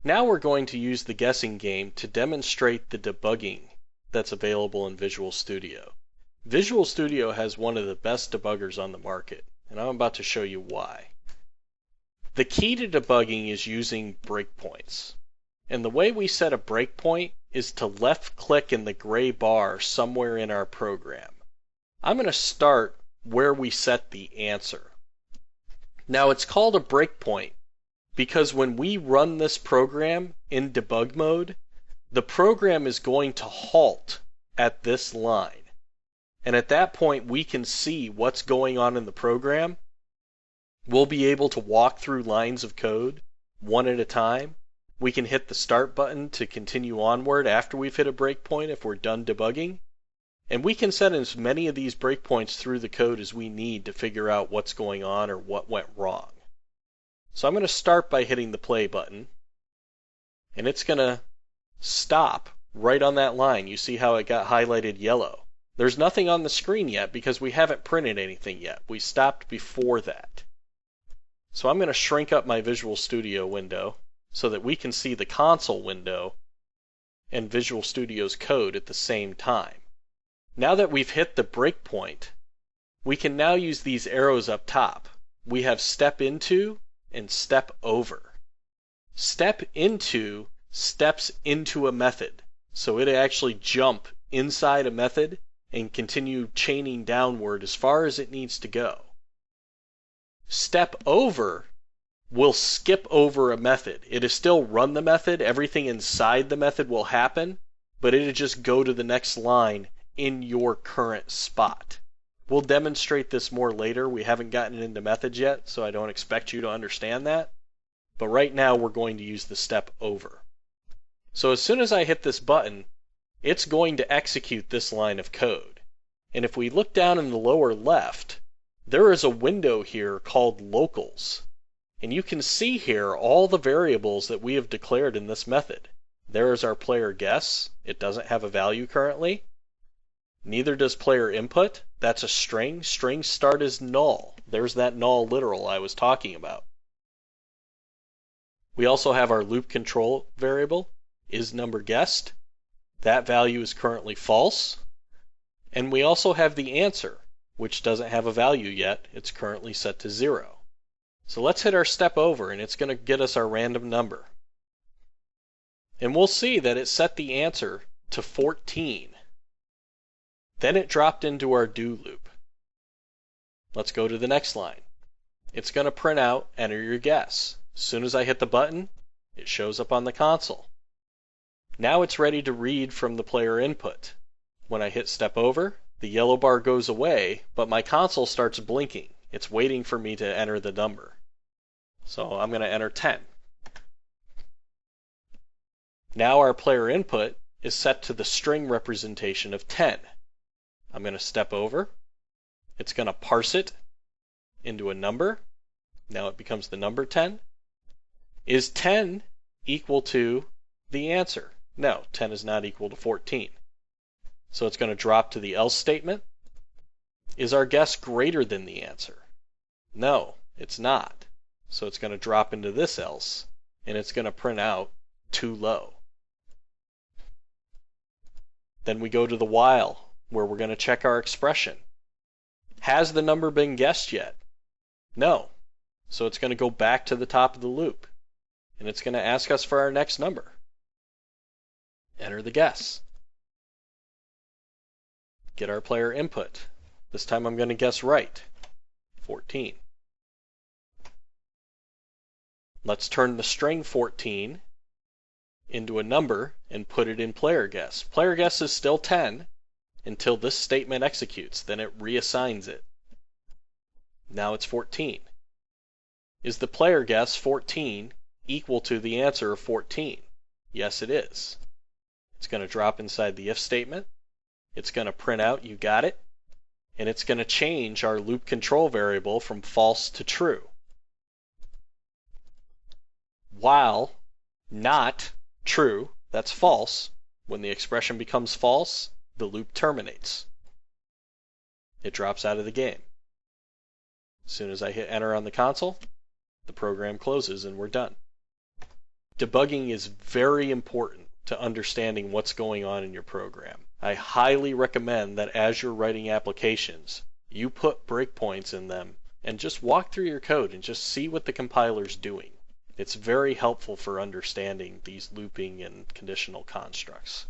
Now we're going to use the guessing game to demonstrate the debugging that's available in Visual Studio. Visual Studio has one of the best debuggers on the market, and I'm about to show you why. The key to debugging is using breakpoints. And the way we set a breakpoint is to left click in the gray bar somewhere in our program. I'm going to start where we set the answer. Now it's called a breakpoint because when we run this program in debug mode, the program is going to halt at this line. And at that point we can see what's going on in the program. We'll be able to walk through lines of code one at a time. We can hit the start button to continue onward after we've hit a breakpoint if we're done debugging. And we can set as many of these breakpoints through the code as we need to figure out what's going on or what went wrong. So I'm going to start by hitting the play button. And it's going to stop right on that line. You see how it got highlighted yellow. There's nothing on the screen yet because we haven't printed anything yet. We stopped before that. So I'm going to shrink up my Visual Studio window so that we can see the console window and Visual Studio's code at the same time. Now that we've hit the breakpoint, we can now use these arrows up top. We have step into and step over. Step into steps into a method, so it actually jump inside a method and continue chaining downward as far as it needs to go. Step over will skip over a method. It'll still run the method, everything inside the method will happen, but it'll just go to the next line in your current spot. We'll demonstrate this more later. We haven't gotten into methods yet, so I don't expect you to understand that. But right now we're going to use the step over. So as soon as I hit this button, it's going to execute this line of code. And if we look down in the lower left, there is a window here called locals. And you can see here all the variables that we have declared in this method. There is our player guess. It doesn't have a value currently. Neither does player input. That's a string. String start is null. There's that null literal I was talking about. We also have our loop control variable, is number guessed. That value is currently false. And we also have the answer, which doesn't have a value yet. It's currently set to 0. So let's hit our step over, and it's going to get us our random number. And we'll see that it set the answer to 14. Then it dropped into our do loop. Let's go to the next line. It's going to print out, enter your guess. As soon as I hit the button, it shows up on the console. Now it's ready to read from the player input. When I hit step over, the yellow bar goes away, but my console starts blinking. It's waiting for me to enter the number. So I'm going to enter 10. Now our player input is set to the string representation of 10. I'm going to step over. It's going to parse it into a number. Now it becomes the number 10. Is 10 equal to the answer? No, 10 is not equal to 14. So it's going to drop to the else statement. Is our guess greater than the answer? No, it's not. So it's going to drop into this else, and it's going to print out too low. Then we go to the while, where we're going to check our expression. Has the number been guessed yet? No. So it's going to go back to the top of the loop, and it's going to ask us for our next number. Enter the guess. Get our player input. This time I'm going to guess right. 14. Let's turn the string 14 into a number and put it in player guess. Player guess is still 10 until this statement executes. Then it reassigns it. Now it's 14. Is the player guess 14 equal to the answer of 14? Yes, it is. It's going to drop inside the if statement. It's going to print out you got it. And it's going to change our loop control variable from false to true. While not true, that's false. When the expression becomes false, the loop terminates. It drops out of the game. As soon as I hit enter on the console, the program closes and we're done. Debugging is very important to understanding what's going on in your program. I highly recommend that as you're writing applications, you put breakpoints in them and just walk through your code and just see what the compiler's doing. It's very helpful for understanding these looping and conditional constructs.